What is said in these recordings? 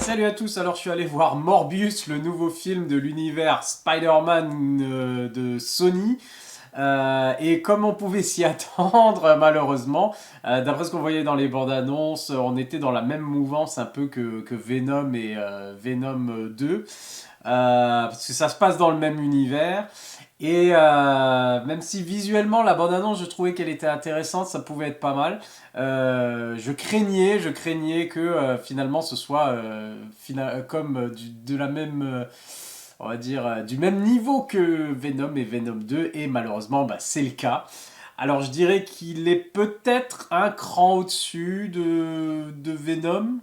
Salut à tous, alors je suis allé voir Morbius, le nouveau film de l'univers Spider-Man de Sony. Et comme on pouvait s'y attendre, malheureusement, d'après ce qu'on voyait dans les bandes annonces, on était dans la même mouvance un peu que Venom et Venom 2. Parce que ça se passe dans le même univers. Et même si visuellement la bande-annonce, je trouvais qu'elle était intéressante, ça pouvait être pas mal. Je craignais que finalement ce soit comme de la même, on va dire, du même niveau que Venom et Venom 2, et malheureusement, bah, c'est le cas. Alors je dirais qu'il est peut-être un cran au-dessus de Venom,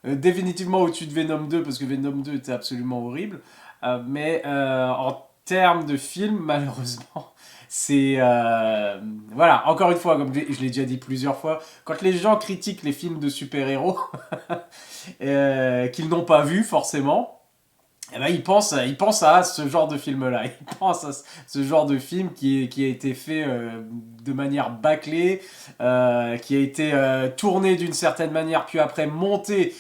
définitivement au-dessus de Venom 2 parce que Venom 2 était absolument horrible. Mais en termes de film, malheureusement, c'est. Voilà, encore une fois, comme je l'ai déjà dit plusieurs fois, quand les gens critiquent les films de super-héros qu'ils n'ont pas vus forcément, eh ben, ils pensent à ce genre de film-là. Ils pensent à ce genre de film qui a été fait de manière bâclée, qui a été tourné d'une certaine manière, puis après monté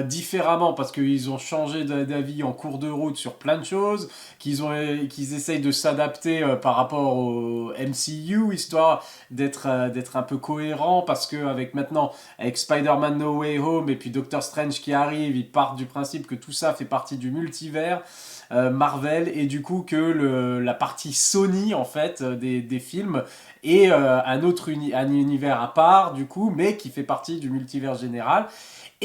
différemment parce qu'ils ont changé d'avis en cours de route sur plein de choses, qu'ils essayent de s'adapter par rapport au MCU, histoire d'être un peu cohérent, parce qu'avec maintenant, avec Spider-Man No Way Home et puis Doctor Strange qui arrive, ils partent du principe que tout ça fait partie du multivers Marvel, et du coup que la partie Sony en fait des films est un univers à part du coup, mais qui fait partie du multivers général.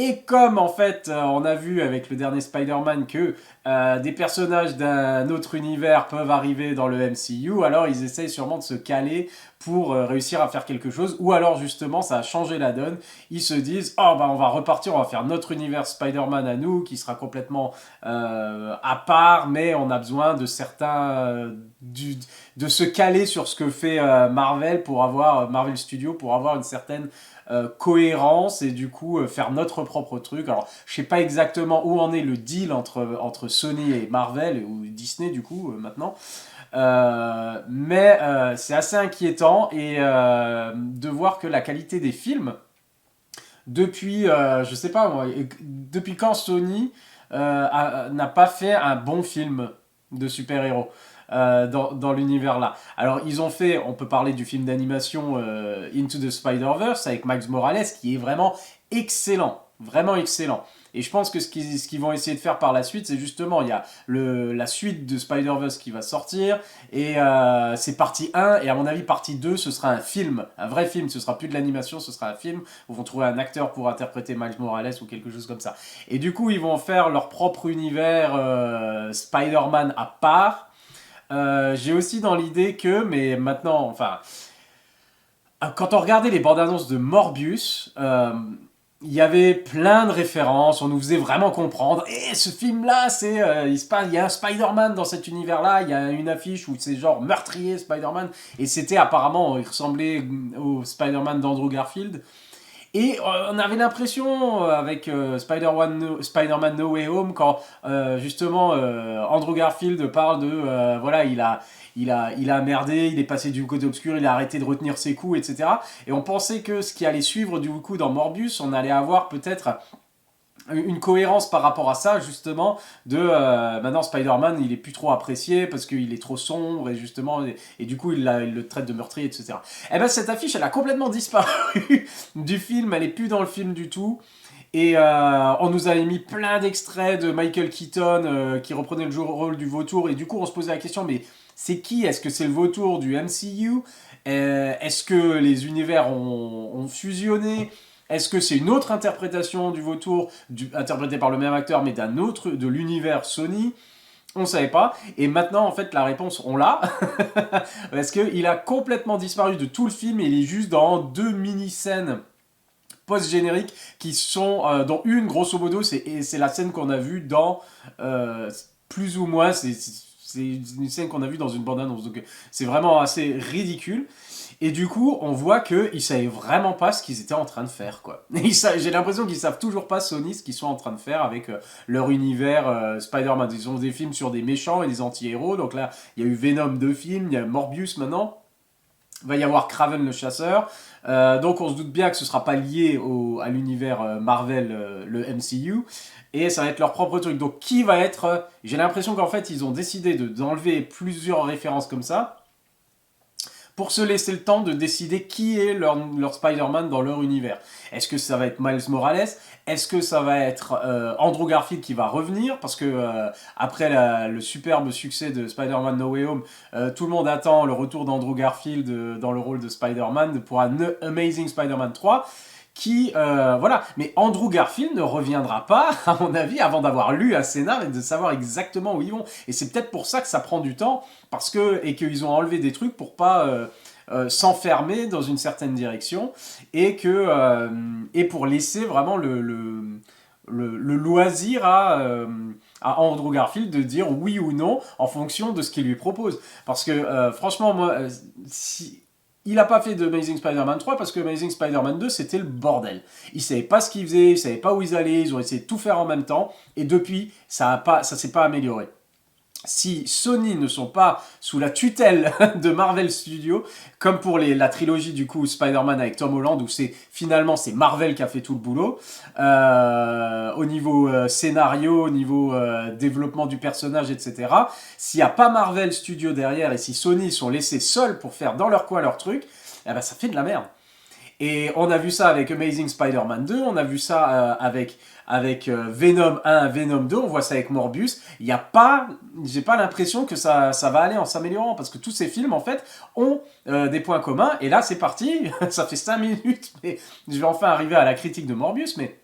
Et comme en fait, on a vu avec le dernier Spider-Man que des personnages d'un autre univers peuvent arriver dans le MCU, alors ils essayent sûrement de se caler pour réussir à faire quelque chose. Ou alors justement, ça a changé la donne. Ils se disent, oh bah on va repartir, on va faire notre univers Spider-Man à nous, qui sera complètement à part, mais on a besoin de certains... de se caler sur ce que fait Marvel pour avoir Marvel Studios pour avoir une certaine cohérence, et du coup faire notre propre truc. Alors je sais pas exactement où en est le deal entre Sony et Marvel, ou Disney du coup maintenant, mais c'est assez inquiétant, et de voir que la qualité des films depuis je sais pas moi, depuis quand Sony n'a pas fait un bon film de super-héros dans l'univers là. Alors ils ont fait, on peut parler du film d'animation Into the Spider-Verse avec Miles Morales, qui est vraiment excellent. Et je pense que ce qu'ils vont essayer de faire par la suite, c'est justement, il y a la suite de Spider-Verse qui va sortir, et c'est partie 1, et à mon avis, partie 2, ce sera un film, un vrai film, ce sera plus de l'animation, ce sera un film, où ils vont trouver un acteur pour interpréter Miles Morales ou quelque chose comme ça. Et du coup, ils vont faire leur propre univers Spider-Man à part. J'ai aussi dans l'idée que, mais maintenant, enfin, quand on regardait les bandes annonces de Morbius, il y avait plein de références, on nous faisait vraiment comprendre. Et ce film-là, il y a un Spider-Man dans cet univers-là, il y a une affiche où c'est genre meurtrier Spider-Man, et c'était apparemment, il ressemblait au Spider-Man d'Andrew Garfield. Et on avait l'impression avec Spider-Man No Way Home, quand justement Andrew Garfield parle de voilà, il a merdé, il est passé du côté obscur, il a arrêté de retenir ses coups, etc. Et on pensait que ce qui allait suivre du coup dans Morbius, on allait avoir peut-être une cohérence par rapport à ça, justement, de maintenant Spider-Man il est plus trop apprécié parce qu'il est trop sombre, et justement, et du coup il le traite de meurtrier, etc. Et ben cette affiche elle a complètement disparu du film, elle est plus dans le film du tout. Et on nous avait mis plein d'extraits de Michael Keaton qui reprenait le rôle du vautour, et du coup on se posait la question, mais c'est qui? Est-ce que c'est le vautour du MCU? Est-ce que les univers ont fusionné? Est-ce que c'est une autre interprétation du vautour, interprétée par le même acteur, mais d'un autre, de l'univers Sony? On ne savait pas. Et maintenant, en fait, la réponse, on l'a. Parce qu'il a complètement disparu de tout le film, et il est juste dans deux mini-scènes post-génériques qui sont, dont une, grosso modo, c'est la scène qu'on a vue dans, plus ou moins, c'est une scène qu'on a vue dans une bande-annonce. Donc c'est vraiment assez ridicule. Et du coup, on voit qu'ils savaient vraiment pas ce qu'ils étaient en train de faire, quoi. J'ai l'impression qu'ils savent toujours pas, Sony, ce qu'ils sont en train de faire avec leur univers Spider-Man. Ils ont des films sur des méchants et des anti-héros. Donc là, il y a eu Venom 2 films, il y a Morbius maintenant. va y avoir Kraven le chasseur. Donc on se doute bien que ce sera pas lié à l'univers Marvel, le MCU. Et ça va être leur propre truc. Donc qui va être... j'ai l'impression qu'en fait ils ont décidé d'enlever plusieurs références comme ça pour se laisser le temps de décider qui est leur Spider-Man dans leur univers. Est-ce que ça va être Miles Morales? Est-ce que ça va être Andrew Garfield qui va revenir? Parce que après le superbe succès de Spider-Man No Way Home, tout le monde attend le retour d'Andrew Garfield dans le rôle de Spider-Man pour un Amazing Spider-Man 3 qui, voilà. Mais Andrew Garfield ne reviendra pas, à mon avis, avant d'avoir lu un scénar et de savoir exactement où ils vont. Et c'est peut-être pour ça que ça prend du temps, et qu'ils ont enlevé des trucs pour pas s'enfermer dans une certaine direction, et pour laisser vraiment le loisir à Andrew Garfield de dire oui ou non en fonction de ce qu'il lui propose. Parce que franchement, moi, si, il n'a pas fait de Amazing Spider-Man 3 parce que Amazing Spider-Man 2 c'était le bordel. Ils ne savaient pas ce qu'ils faisaient, ils ne savaient pas où ils allaient, ils ont essayé de tout faire en même temps et depuis ça s'est pas amélioré. Si Sony ne sont pas sous la tutelle de Marvel Studios, comme pour la trilogie du coup Spider-Man avec Tom Holland, où finalement c'est Marvel qui a fait tout le boulot, au niveau scénario, au niveau développement du personnage, etc. S'il n'y a pas Marvel Studios derrière et si Sony sont laissés seuls pour faire dans leur coin leur truc, eh ben ça fait de la merde. Et on a vu ça avec Amazing Spider-Man 2, on a vu ça avec Venom 1, Venom 2, on voit ça avec Morbius. Il y a pas, j'ai pas l'impression que ça va aller en s'améliorant parce que tous ces films en fait ont des points communs. Et là c'est parti, ça fait 5 minutes, mais je vais enfin arriver à la critique de Morbius, mais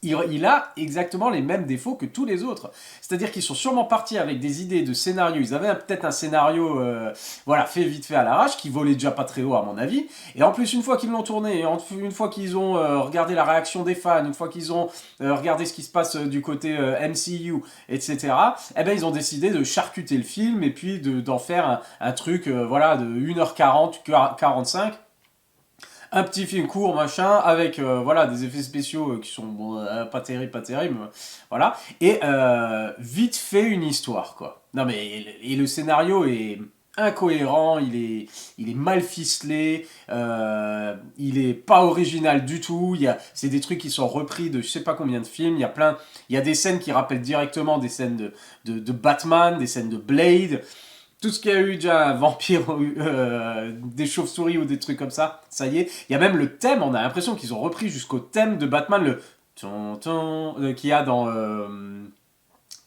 il a exactement les mêmes défauts que tous les autres. C'est-à-dire qu'ils sont sûrement partis avec des idées de scénario. Ils avaient peut-être un scénario voilà, fait vite fait à l'arrache, qui volait déjà pas très haut à mon avis. Et en plus, une fois qu'ils l'ont tourné, une fois qu'ils ont regardé la réaction des fans, une fois qu'ils ont regardé ce qui se passe du côté MCU, etc., eh ben, ils ont décidé de charcuter le film et puis d'en faire un truc voilà, de 1h40, 45 un petit film court, machin, avec voilà, des effets spéciaux qui sont bon, pas terribles, voilà. Et vite fait une histoire, quoi. Non mais, et le scénario est incohérent, il est mal ficelé, il est pas original du tout, c'est des trucs qui sont repris de je sais pas combien de films, il y a des scènes qui rappellent directement des scènes de Batman, des scènes de Blade, tout ce qu'il y a eu déjà, un vampire, des chauves-souris ou des trucs comme ça y est. Il y a même le thème, on a l'impression qu'ils ont repris jusqu'au thème de Batman, le qu'il y a dans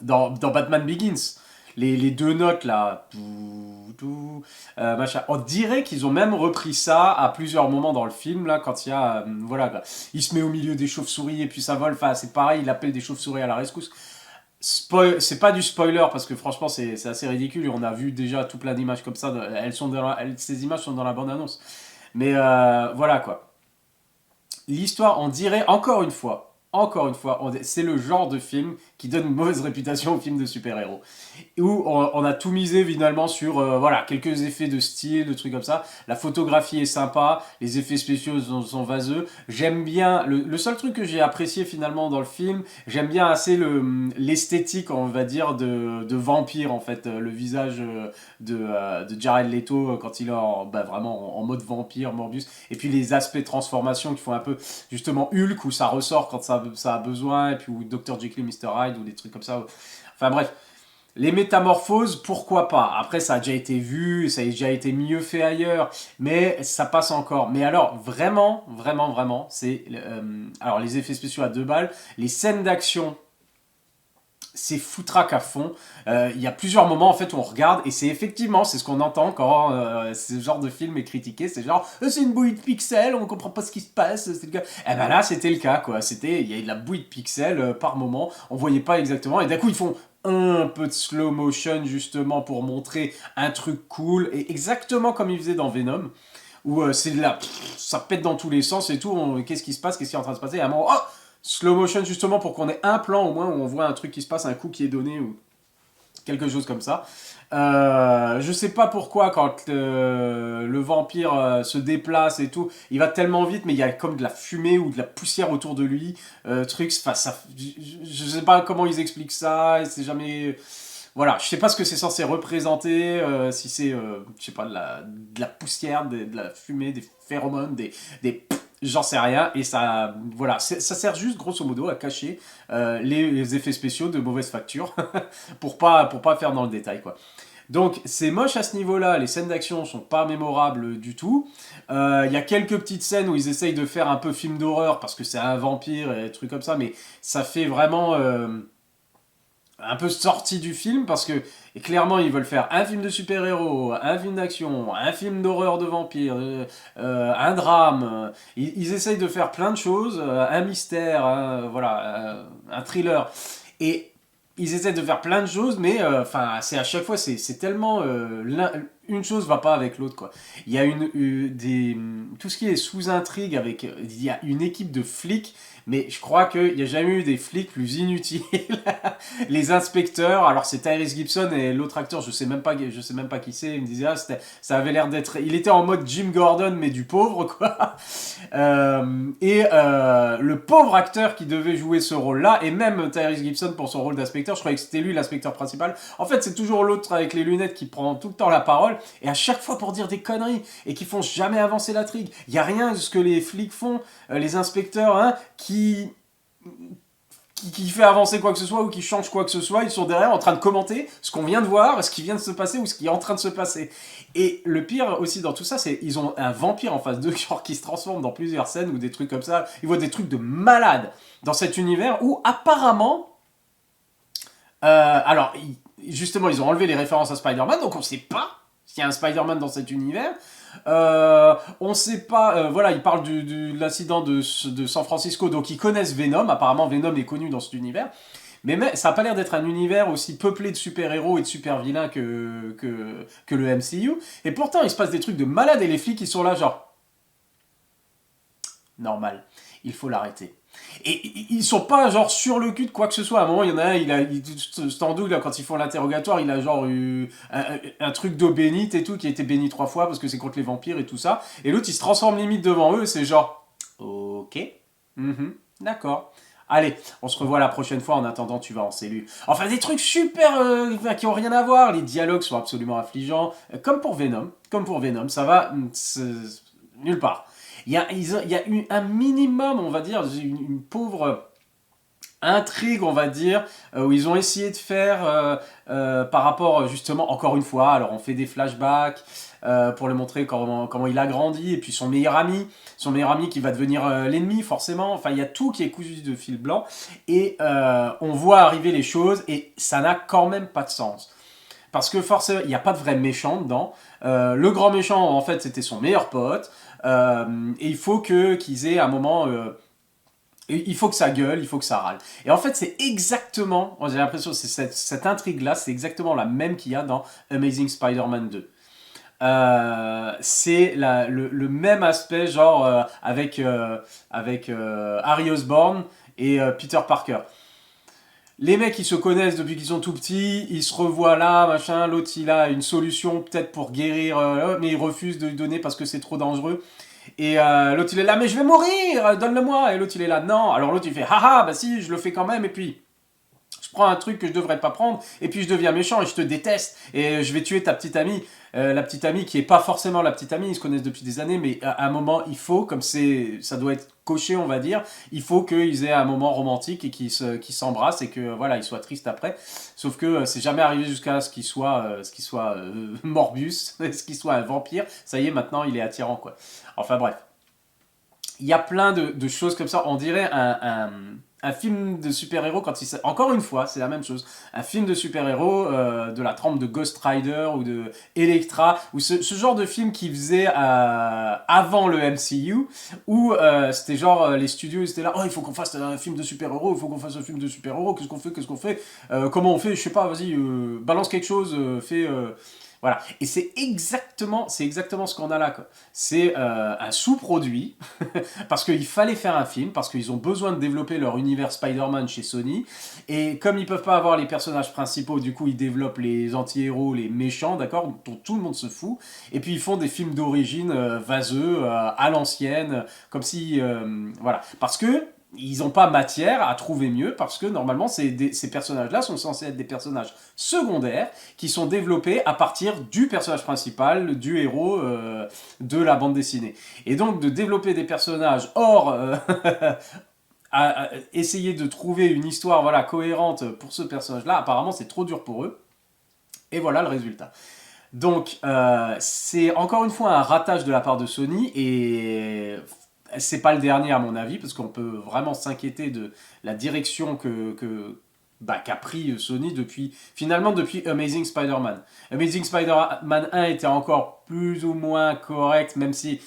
Batman Begins. Les deux notes là, machin. On dirait qu'ils ont même repris ça à plusieurs moments dans le film là, quand il y a, voilà, quoi. Il se met au milieu des chauves-souris et puis ça vole. Enfin, c'est pareil, il appelle des chauves-souris à la rescousse. C'est pas du spoiler parce que franchement c'est assez ridicule. On a vu déjà tout plein d'images comme ça. Ces images sont dans la bande-annonce. Mais voilà quoi. L'histoire, on dirait encore une fois, c'est le genre de film qui donne une mauvaise réputation aux films de super-héros. Où on a tout misé finalement sur voilà, quelques effets de style, de trucs comme ça. La photographie est sympa, les effets spéciaux sont vaseux. J'aime bien, le seul truc que j'ai apprécié finalement dans le film, j'aime bien assez l'esthétique, on va dire, de vampire en fait. Le visage de Jared Leto quand il est vraiment en mode vampire, Morbius. Et puis les aspects de transformation qui font un peu justement Hulk où ça ressort quand ça a besoin, et puis ou Dr. Jekyll et Mr. Hyde ou des trucs comme ça. Enfin bref, les métamorphoses, pourquoi pas. Après, ça a déjà été vu, ça a déjà été mieux fait ailleurs, mais ça passe encore. Mais alors, vraiment, c'est... alors, les effets spéciaux à 2 balles, les scènes d'action, c'est foutraque à fond. Il y a plusieurs moments en fait où on regarde et c'est effectivement c'est ce qu'on entend quand ce genre de film est critiqué. C'est genre c'est une bouillie de pixels, on comprend pas ce qui se passe. C'est le cas. Et ben là c'était le cas quoi. Il y a de la bouillie de pixels par moment. On voyait pas exactement et d'un coup ils font un peu de slow motion justement pour montrer un truc cool et exactement comme ils faisaient dans Venom où c'est là ça pète dans tous les sens et tout. Qu'est-ce qui se passe, qu'est-ce qui est en train de se passer et à un moment, oh, slow motion justement pour qu'on ait un plan au moins où on voit un truc qui se passe, un coup qui est donné ou quelque chose comme ça. Je sais pas pourquoi quand le vampire se déplace et tout, il va tellement vite mais il y a comme de la fumée ou de la poussière autour de lui, trucs, enfin ça, je sais pas comment ils expliquent ça, c'est jamais... Voilà, je sais pas ce que c'est censé représenter, si c'est, je sais pas, de la poussière, de la fumée, des phéromones, j'en sais rien, et ça, voilà, ça sert juste grosso modo à cacher les effets spéciaux de mauvaise facture, pour pas faire dans le détail, quoi. Donc c'est moche à ce niveau-là, les scènes d'action sont pas mémorables du tout. Il y a quelques petites scènes où ils essayent de faire un peu film d'horreur parce que c'est un vampire et des trucs comme ça, mais ça fait vraiment un peu sorti du film parce que et clairement ils veulent faire un film de super-héros, un film d'action, un film d'horreur de vampire, un drame. Ils essayent de faire plein de choses, un mystère, voilà, un thriller. Et ils essaient de faire plein de choses, mais enfin c'est à chaque fois c'est tellement une chose va pas avec l'autre quoi. Il y a tout ce qui est sous intrigue avec il y a une équipe de flics, mais je crois qu'il n'y a jamais eu des flics plus inutiles. Les inspecteurs, alors c'est Tyrese Gibson et l'autre acteur, je sais même pas qui c'est. Il me disait ça avait l'air d'être, il était en mode Jim Gordon mais du pauvre quoi. Le pauvre acteur qui devait jouer ce rôle-là, et même Tyrese Gibson pour son rôle d'inspecteur, je croyais que c'était lui l'inspecteur principal. En fait, c'est toujours l'autre avec les lunettes qui prend tout le temps la parole, et à chaque fois pour dire des conneries, et qui font jamais avancer l'intrigue. Il n'y a rien de ce que les flics font, les inspecteurs, hein, qui fait avancer quoi que ce soit ou qui change quoi que ce soit, ils sont derrière en train de commenter ce qu'on vient de voir, ce qui vient de se passer ou ce qui est en train de se passer. Et le pire aussi dans tout ça, c'est ils ont un vampire en face d'eux genre qui se transforme dans plusieurs scènes ou des trucs comme ça. Ils voient des trucs de malade dans cet univers où apparemment, alors justement ils ont enlevé les références à Spider-Man, donc on sait pas s'il y a un Spider-Man dans cet univers. On sait pas, voilà, ils parlent de l'incident de San Francisco, donc ils connaissent Venom. Apparemment, Venom est connu dans cet univers. Mais ça n'a pas l'air d'être un univers aussi peuplé de super-héros et de super-vilains que le MCU. Et pourtant, il se passe des trucs de malade et les flics, ils sont là, genre. Normal, il faut l'arrêter. Et ils sont pas genre sur le cul de quoi que ce soit. À un moment, il y en a un, Standoug, là, quand ils font l'interrogatoire, il a genre eu un truc d'eau bénite et tout, qui a été béni 3 fois parce que c'est contre les vampires et tout ça. Et l'autre, il se transforme limite devant eux, c'est genre, ok, d'accord. Allez, on se revoit la prochaine fois. En attendant, tu vas en cellule. Enfin, des trucs super qui ont rien à voir. Les dialogues sont absolument affligeants. Comme pour Venom. Ça va nulle part. Il y a eu un minimum, on va dire, une pauvre intrigue, on va dire, où ils ont essayé de faire par rapport, justement, encore une fois, alors on fait des flashbacks pour lui montrer comment il a grandi, et puis son meilleur ami qui va devenir l'ennemi, forcément. Enfin, il y a tout qui est cousu de fil blanc, et on voit arriver les choses, et ça n'a quand même pas de sens. Parce que forcément, il n'y a pas de vrai méchant dedans. Le grand méchant, en fait, c'était son meilleur pote. Et il faut qu'ils aient un moment. Il faut que ça gueule, il faut que ça râle. Et en fait, c'est exactement. J'ai l'impression que cette intrigue-là, c'est exactement la même qu'il y a dans Amazing Spider-Man 2. C'est le même aspect, genre avec Harry Osborn et Peter Parker. Les mecs, ils se connaissent depuis qu'ils sont tout petits, ils se revoient là, machin, l'autre il a une solution peut-être pour guérir, mais il refuse de lui donner parce que c'est trop dangereux. Et l'autre il est là, mais je vais mourir, donne-le-moi. Et l'autre il est là, non. Alors l'autre il fait, haha, bah si, je le fais quand même. Et puis je prends un truc que je devrais pas prendre, et puis je deviens méchant et je te déteste. Et je vais tuer ta petite amie. La petite amie qui est pas forcément la petite amie, ils se connaissent depuis des années, mais à un moment il faut, comme ça doit être coché on va dire, il faut qu'ils aient un moment romantique et qu'ils s'embrassent et que voilà, ils soient tristes après. Sauf que c'est jamais arrivé jusqu'à ce qu'il soit Morbius, ce qu'il soit un vampire. Ça y est, maintenant il est attirant quoi. Enfin bref. Il y a plein de choses comme ça. On dirait un film de super-héros quand il encore une fois, c'est la même chose. Un film de super-héros de la trempe de Ghost Rider ou de Elektra, ou ce genre de film qu'ils faisaient avant le MCU, où c'était genre les studios ils étaient là, oh il faut qu'on fasse un film de super-héros, il faut qu'on fasse un film de super-héros, qu'est-ce qu'on fait, comment on fait, je sais pas, vas-y, balance quelque chose, fais... Voilà. Et c'est exactement ce qu'on a là, quoi. C'est un sous-produit, parce qu'il fallait faire un film, parce qu'ils ont besoin de développer leur univers Spider-Man chez Sony, et comme ils peuvent pas avoir les personnages principaux, du coup ils développent les anti-héros, les méchants, d'accord, dont tout le monde se fout, et puis ils font des films d'origine vaseux, à l'ancienne, comme si... voilà. Parce que ils n'ont pas matière à trouver mieux parce que normalement ces personnages-là sont censés être des personnages secondaires qui sont développés à partir du personnage principal, du héros de la bande dessinée. Et donc de développer des personnages hors à essayer de trouver une histoire voilà, cohérente pour ce personnage-là, apparemment c'est trop dur pour eux. Et voilà le résultat. Donc, c'est encore une fois un ratage de la part de Sony et c'est pas le dernier à mon avis parce qu'on peut vraiment s'inquiéter de la direction qu'a pris Sony depuis Amazing Spider-Man. Amazing Spider-Man 1 était encore plus ou moins correct, même si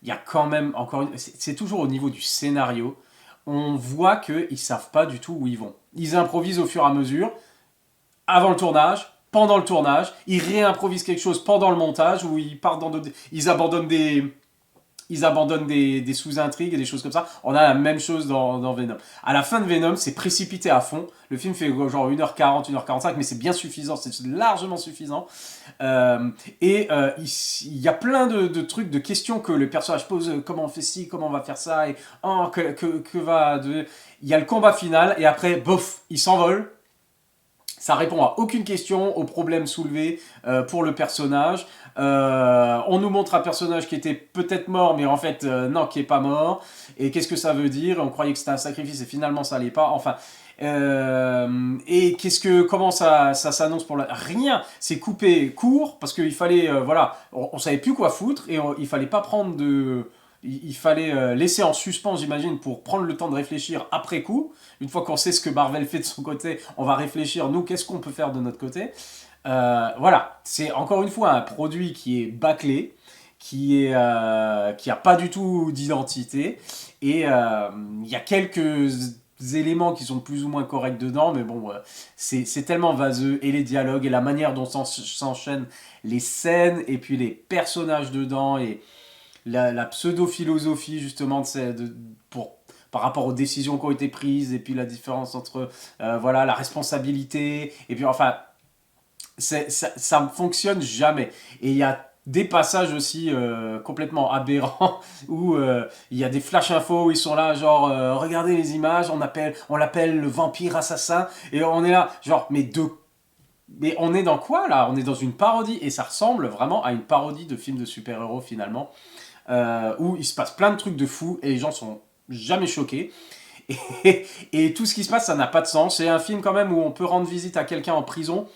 il y a quand même c'est toujours au niveau du scénario. On voit qu'ils savent pas du tout où ils vont. Ils improvisent au fur et à mesure avant le tournage, pendant le tournage, ils réimprovisent quelque chose pendant le montage où ils abandonnent des sous-intrigues et des choses comme ça. On a la même chose dans Venom. À la fin de Venom, c'est précipité à fond. Le film fait genre 1h40, 1h45, mais c'est bien suffisant, c'est largement suffisant. Il y a plein de trucs, de questions que le personnage pose. Comment on fait ci, comment on va faire ça, et oh, il y a le combat final, et après, bof, il s'envole. Ça répond à aucune question, aux problèmes soulevés pour le personnage. On nous montre un personnage qui était peut-être mort, mais en fait, non, qui n'est pas mort. Et qu'est-ce que ça veut dire? On croyait que c'était un sacrifice et finalement ça l'est pas. Enfin, comment ça s'annonce pour la... Rien, c'est coupé court parce qu'il fallait, voilà, on savait plus quoi foutre et il fallait pas prendre de... Il fallait laisser en suspens, j'imagine, pour prendre le temps de réfléchir après coup. Une fois qu'on sait ce que Marvel fait de son côté, on va réfléchir, nous, qu'est-ce qu'on peut faire de notre côté. Voilà, c'est encore une fois un produit qui est bâclé, qui a pas du tout d'identité, et il y a quelques éléments qui sont plus ou moins corrects dedans, mais bon, c'est tellement vaseux, et les dialogues, et la manière dont s'enchaînent les scènes, et puis les personnages dedans, et la pseudo-philosophie justement par rapport aux décisions qui ont été prises et puis la différence entre voilà, la responsabilité et puis enfin ça ne fonctionne jamais et il y a des passages aussi complètement aberrants où il y a des flash infos où ils sont là genre regardez les images, on l'appelle le vampire assassin et on est là genre mais on est dans quoi là? On est dans une parodie et ça ressemble vraiment à une parodie de film de super-héros finalement où il se passe plein de trucs de fous et les gens sont jamais choqués. Et tout ce qui se passe, ça n'a pas de sens. C'est un film quand même où on peut rendre visite à quelqu'un en prison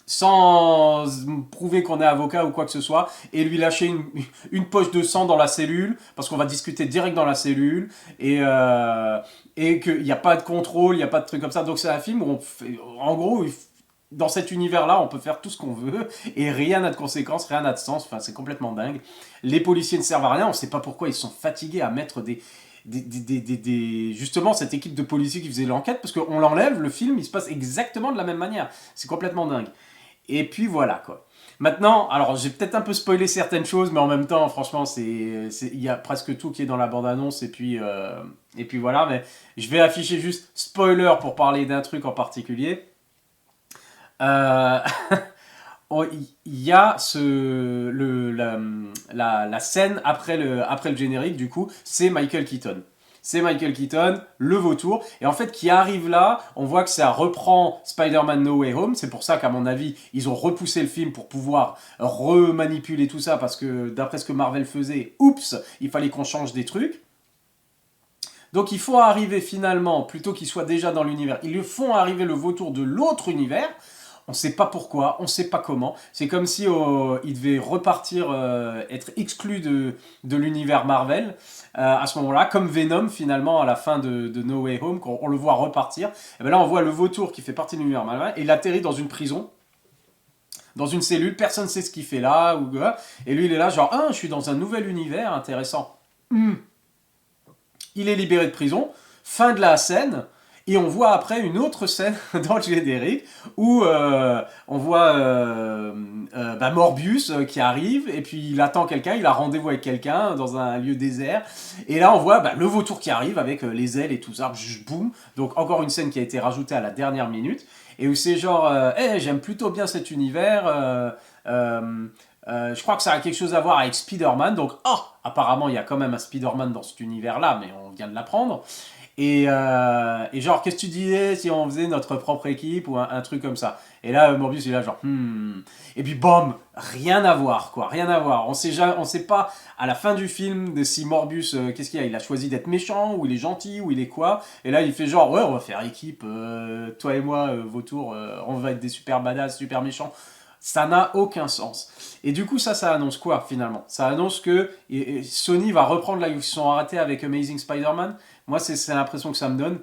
sans prouver qu'on est avocat ou quoi que ce soit, et lui lâcher une poche de sang dans la cellule, parce qu'on va discuter direct dans la cellule, et qu'il n'y a pas de contrôle, il n'y a pas de truc comme ça. Donc c'est un film où en gros, dans cet univers-là, on peut faire tout ce qu'on veut, et rien n'a de conséquences, rien n'a de sens, enfin c'est complètement dingue. Les policiers ne servent à rien, on ne sait pas pourquoi ils sont fatigués à mettre justement cette équipe de policiers qui faisait l'enquête, parce qu'on l'enlève, le film, il se passe exactement de la même manière. C'est complètement dingue. Et puis voilà quoi. Maintenant, alors j'ai peut-être un peu spoilé certaines choses, mais en même temps, franchement, il y a presque tout qui est dans la bande-annonce, et puis voilà, mais je vais afficher juste spoiler pour parler d'un truc en particulier. Euh, il y a la scène après le générique, du coup, c'est Michael Keaton. C'est Michael Keaton, le vautour, et en fait qui arrive là, on voit que ça reprend Spider-Man No Way Home, c'est pour ça qu'à mon avis, ils ont repoussé le film pour pouvoir remanipuler tout ça, parce que d'après ce que Marvel faisait, oups, il fallait qu'on change des trucs. Donc il faut arriver finalement, plutôt qu'il soit déjà dans l'univers, ils lui font arriver le vautour de l'autre univers, on ne sait pas pourquoi, on ne sait pas comment. C'est comme si il devait repartir, être exclu de l'univers Marvel à ce moment-là, comme Venom finalement à la fin de No Way Home, quand on le voit repartir. Et bien là, on voit le vautour qui fait partie de l'univers Marvel et il atterrit dans une prison, dans une cellule, personne ne sait ce qu'il fait là, et lui il est là, genre, ah, je suis dans un nouvel univers intéressant. Il est libéré de prison, fin de la scène. Et on voit après une autre scène dans le générique où on voit Morbius qui arrive et puis il attend quelqu'un, il a rendez-vous avec quelqu'un dans un lieu désert. Et là on voit le vautour qui arrive avec les ailes et tout ça, boum. Donc encore une scène qui a été rajoutée à la dernière minute et où c'est genre, hey, j'aime plutôt bien cet univers. Je crois que ça a quelque chose à voir avec Spider-Man. Donc, oh, apparemment, il y a quand même un Spider-Man dans cet univers-là, mais on vient de l'apprendre. Et genre, qu'est-ce que tu disais si on faisait notre propre équipe ou un truc comme ça. Et là, Morbius, il est là, genre, Et puis, bam, rien à voir, quoi, rien à voir. On sait pas, à la fin du film, de si Morbius, qu'est-ce qu'il a? Il a choisi d'être méchant, ou il est gentil, ou il est quoi. Et là, il fait genre, ouais, on va faire équipe, toi et moi, vautour, on va être des super badass, super méchants. Ça n'a aucun sens. Et du coup, ça annonce quoi finalement? Ça annonce que Sony va reprendre là où ils se sont arrêtés avec Amazing Spider-Man. Moi, c'est l'impression que ça me donne.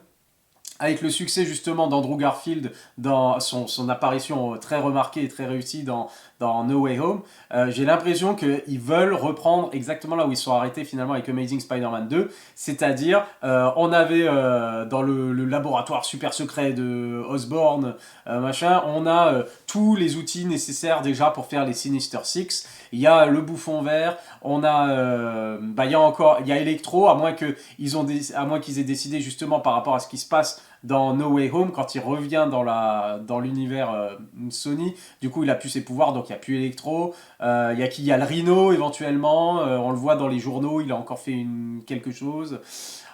Avec le succès justement d'Andrew Garfield dans son apparition très remarquée et très réussie dans No Way Home, j'ai l'impression qu'ils veulent reprendre exactement là où ils sont arrêtés finalement avec Amazing Spider-Man 2, c'est-à-dire on avait dans le laboratoire super secret de Osborn, machin, on a tous les outils nécessaires déjà pour faire les Sinister Six. Il y a le bouffon vert, on a, il y a Electro, à moins qu'ils aient décidé justement par rapport à ce qui se passe dans No Way Home, quand il revient dans l'univers Sony, du coup il a plus ses pouvoirs, donc il n'y a plus Electro. Il y a le Rhino éventuellement, on le voit dans les journaux, il a encore fait quelque chose.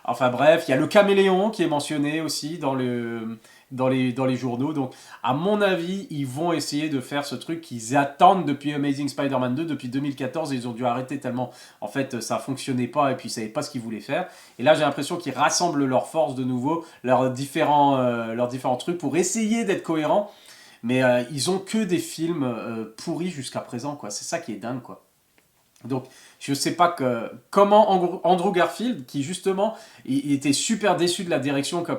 Enfin bref, il y a le caméléon qui est mentionné aussi dans les journaux. Donc, à mon avis, ils vont essayer de faire ce truc qu'ils attendent depuis Amazing Spider-Man 2, depuis 2014. Et ils ont dû arrêter tellement, en fait, ça fonctionnait pas et puis ils savaient pas ce qu'ils voulaient faire. Et là, j'ai l'impression qu'ils rassemblent leurs forces de nouveau, leurs différents trucs pour essayer d'être cohérents. Mais ils ont que des films pourris jusqu'à présent, quoi. C'est ça qui est dingue, quoi. Donc, je sais pas comment Andrew Garfield, qui justement, il était super déçu de la direction qu'ont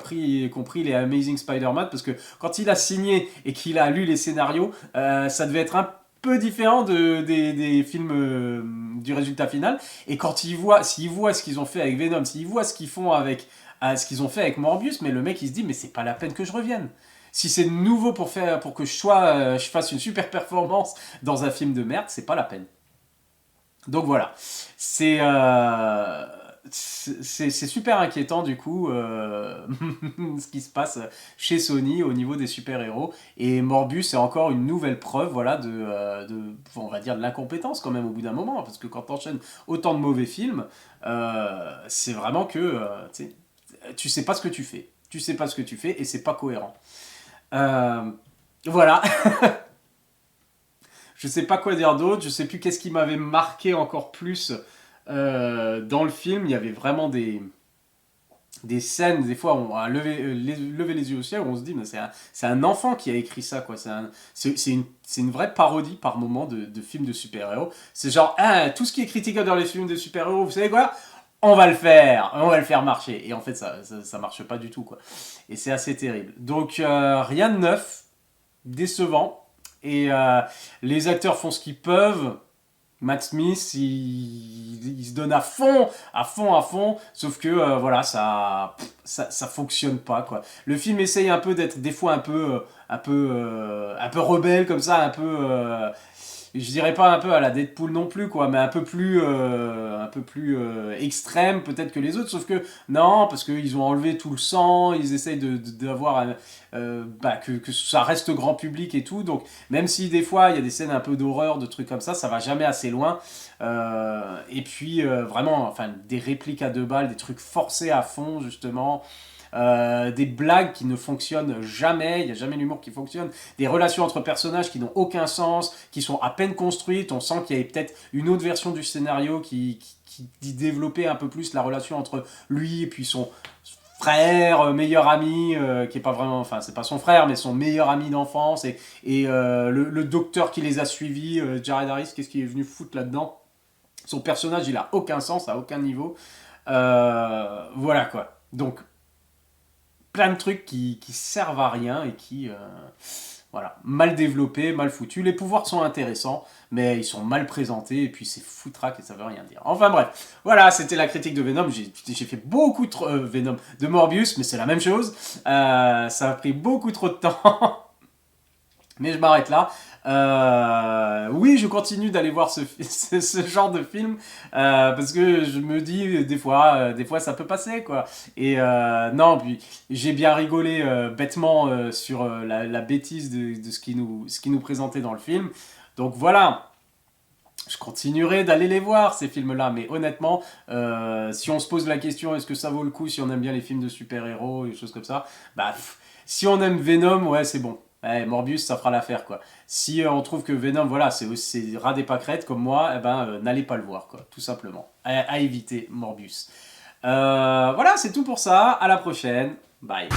pris les Amazing Spider-Man, parce que quand il a signé et qu'il a lu les scénarios, ça devait être un peu différent des films du résultat final. Et quand s'il voit ce qu'ils ont fait avec Venom, s'il voit ce qu'ils font avec ce qu'ils ont fait avec Morbius, mais le mec il se dit mais c'est pas la peine que je revienne. Si c'est nouveau pour que je fasse une super performance dans un film de merde, c'est pas la peine. Donc voilà, c'est super inquiétant du coup ce qui se passe chez Sony au niveau des super-héros. Et Morbius est encore une nouvelle preuve voilà, on va dire de l'incompétence quand même au bout d'un moment. Parce que quand t'enchaînes autant de mauvais films, c'est vraiment que tu sais pas ce que tu fais. Tu sais pas ce que tu fais et c'est pas cohérent. Euh, voilà. Je sais pas quoi dire d'autre, je sais plus qu'est-ce qui m'avait marqué encore plus dans le film. Il y avait vraiment des scènes, des fois on a levé les yeux au ciel, où on se dit, mais c'est un enfant qui a écrit ça, quoi. C'est une vraie parodie par moment de films de super-héros. C'est genre, ah, tout ce qui est critiquable dans les films de super-héros, vous savez quoi? On va le faire marcher. Et en fait, ça marche pas du tout, quoi. Et c'est assez terrible. Donc, rien de neuf, décevant. Et les acteurs font ce qu'ils peuvent. Matt Smith, il se donne à fond, à fond, à fond. Sauf que voilà, ça fonctionne pas quoi. Le film essaye un peu d'être des fois un peu rebelle comme ça, je dirais pas un peu à la Deadpool non plus quoi, mais un peu plus extrême peut-être que les autres, sauf que non, parce qu'ils ont enlevé tout le sang, ils essayent d'avoir que ça reste grand public et tout, donc même si des fois il y a des scènes un peu d'horreur, de trucs comme ça va jamais assez loin, et puis vraiment, enfin des répliques à deux balles, des trucs forcés à fond justement, des blagues qui ne fonctionnent jamais, il n'y a jamais l'humour qui fonctionne, des relations entre personnages qui n'ont aucun sens, qui sont à peine construites, on sent qu'il y avait peut-être une autre version du scénario qui développait un peu plus la relation entre lui et puis son frère, meilleur ami, qui est pas vraiment, enfin c'est pas son frère, mais son meilleur ami d'enfance, et le docteur qui les a suivis, Jared Harris, qu'est-ce qu'il est venu foutre là-dedans? Son personnage, il a aucun sens, à aucun niveau. Voilà quoi. Donc, plein de trucs qui servent à rien et voilà, mal développés, mal foutus. Les pouvoirs sont intéressants, mais ils sont mal présentés et puis c'est foutraque et ça veut rien dire. Enfin bref, voilà, c'était la critique de Venom. J'ai fait beaucoup trop Venom de Morbius, mais c'est la même chose. Ça a pris beaucoup trop de temps. Mais je m'arrête là. Oui, je continue d'aller voir ce genre de film parce que je me dis des fois ça peut passer quoi. Et non, puis j'ai bien rigolé bêtement sur la bêtise de ce qui nous présentait dans le film. Donc voilà. continuerai d'aller les voir, ces films-là. Mais honnêtement, si on se pose la question, est-ce que ça vaut le coup si on aime bien les films de super-héros et des choses comme ça, bah, si on aime Venom, ouais, c'est bon. Ouais, Morbius, ça fera l'affaire, quoi. Si on trouve que Venom, voilà, c'est ras des pâquerettes comme moi, eh ben, n'allez pas le voir, quoi, tout simplement. À éviter Morbius. Voilà, c'est tout pour ça. À la prochaine. Bye.